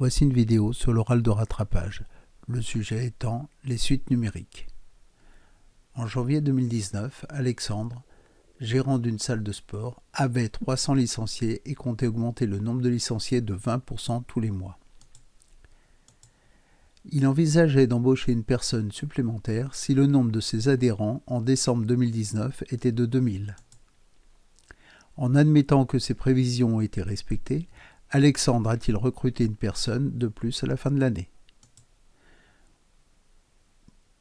Voici une vidéo sur l'oral de rattrapage, le sujet étant les suites numériques. En janvier 2019, Alexandre, gérant d'une salle de sport, avait 300 licenciés et comptait augmenter le nombre de licenciés de 20% tous les mois. Il envisageait d'embaucher une personne supplémentaire si le nombre de ses adhérents en décembre 2019 était de 2000. En admettant que ses prévisions ont été respectées, Alexandre a-t-il recruté une personne de plus à la fin de l'année?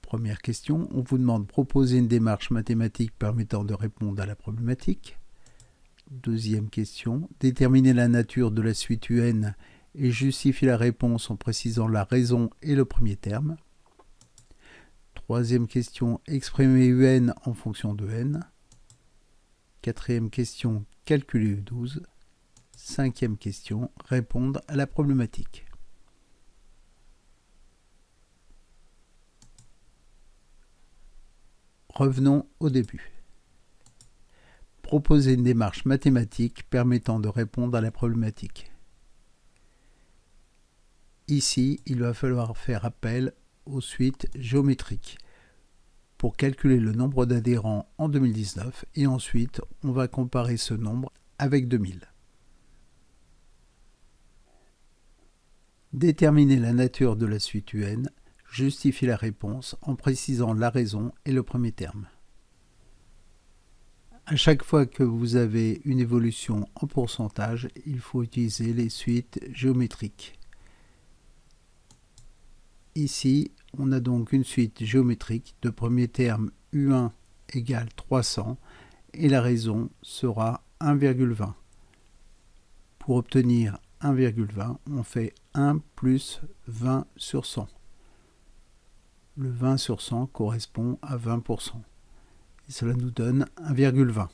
Première question, on vous demande de proposer une démarche mathématique permettant de répondre à la problématique. Deuxième question, déterminer la nature de la suite UN et justifier la réponse en précisant la raison et le premier terme. Troisième question, exprimer UN en fonction de n. Quatrième question, calculer U12. Cinquième question, répondre à la problématique. Revenons au début. Proposer une démarche mathématique permettant de répondre à la problématique. Ici, il va falloir faire appel aux suites géométriques pour calculer le nombre d'adhérents en 2019 et ensuite, on va comparer ce nombre avec 2000. Déterminer la nature de la suite UN, justifie la réponse en précisant la raison et le premier terme. À chaque fois que vous avez une évolution en pourcentage, il faut utiliser les suites géométriques. Ici, on a donc une suite géométrique de premier terme U1 égale 300 et la raison sera 1,20. Pour obtenir 1,20, on fait 1 plus 20 sur 100. Le 20 sur 100 correspond à 20%. Et cela nous donne 1,20.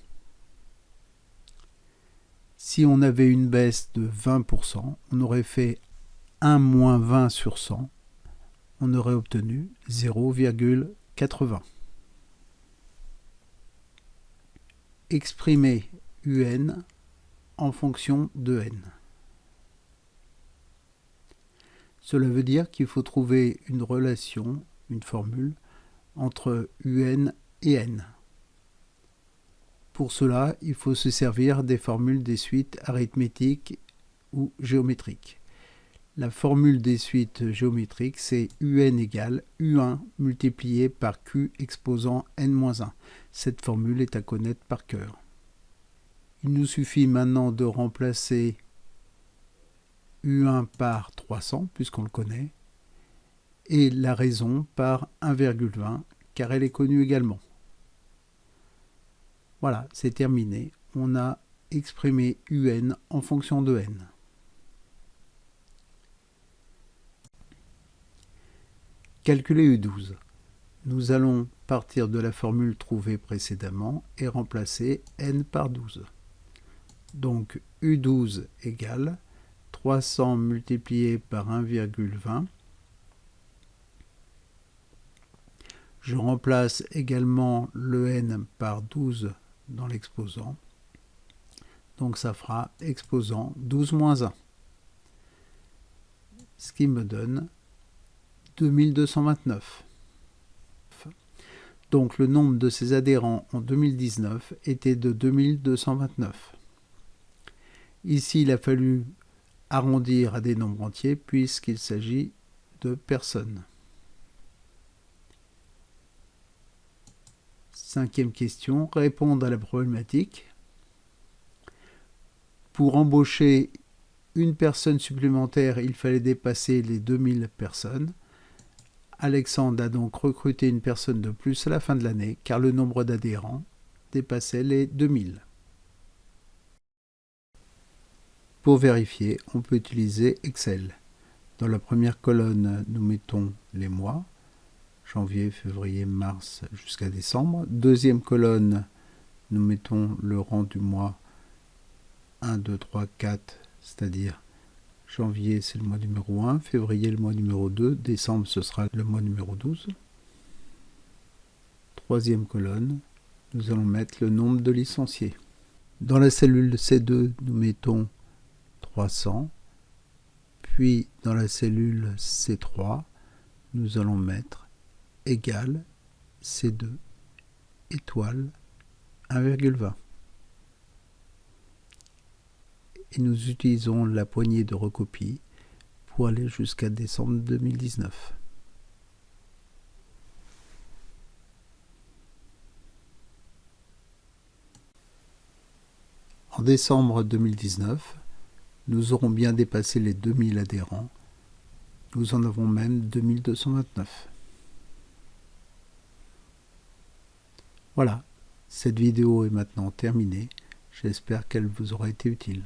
Si on avait une baisse de 20%, on aurait fait 1 moins 20 sur 100. On aurait obtenu 0,80. Exprimer UN en fonction de n. Cela veut dire qu'il faut trouver une relation, une formule, entre UN et n. Pour cela, il faut se servir des formules des suites arithmétiques ou géométriques. La formule des suites géométriques, c'est UN égale U1 multiplié par Q exposant n-1. Cette formule est à connaître par cœur. Il nous suffit maintenant de remplacer U1 par 300, puisqu'on le connaît, et la raison par 1,20, car elle est connue également. Voilà, c'est terminé. On a exprimé UN en fonction de n. Calculer U12. Nous allons partir de la formule trouvée précédemment et remplacer n par 12. Donc U12 égale 300 multiplié par 1,20. Je remplace également le n par 12 dans l'exposant. Donc ça fera exposant 12 moins 1. Ce qui me donne 2229. Donc le nombre de ses adhérents en 2019 était de 2229. Ici, il a fallu arrondir à des nombres entiers puisqu'il s'agit de personnes. Cinquième question, répondre à la problématique. Pour embaucher une personne supplémentaire, il fallait dépasser les 2000 personnes. Alexandre a donc recruté une personne de plus à la fin de l'année car le nombre d'adhérents dépassait les 2000. Pour vérifier, on peut utiliser Excel. Dans la première colonne, nous mettons les mois, janvier, février, mars jusqu'à décembre. Deuxième colonne, nous mettons le rang du mois 1, 2, 3, 4, c'est-à-dire janvier c'est le mois numéro 1, février le mois numéro 2, décembre ce sera le mois numéro 12. Troisième colonne, nous allons mettre le nombre de licenciés. Dans la cellule C2, nous mettons 300, Puis dans la cellule C3, nous allons mettre égal C2 étoile 1,20. Et nous utilisons la poignée de recopie pour aller jusqu'à décembre 2019. En décembre 2019, nous aurons bien dépassé les 2000 adhérents. Nous en avons même 2229. Voilà, cette vidéo est maintenant terminée. J'espère qu'elle vous aura été utile.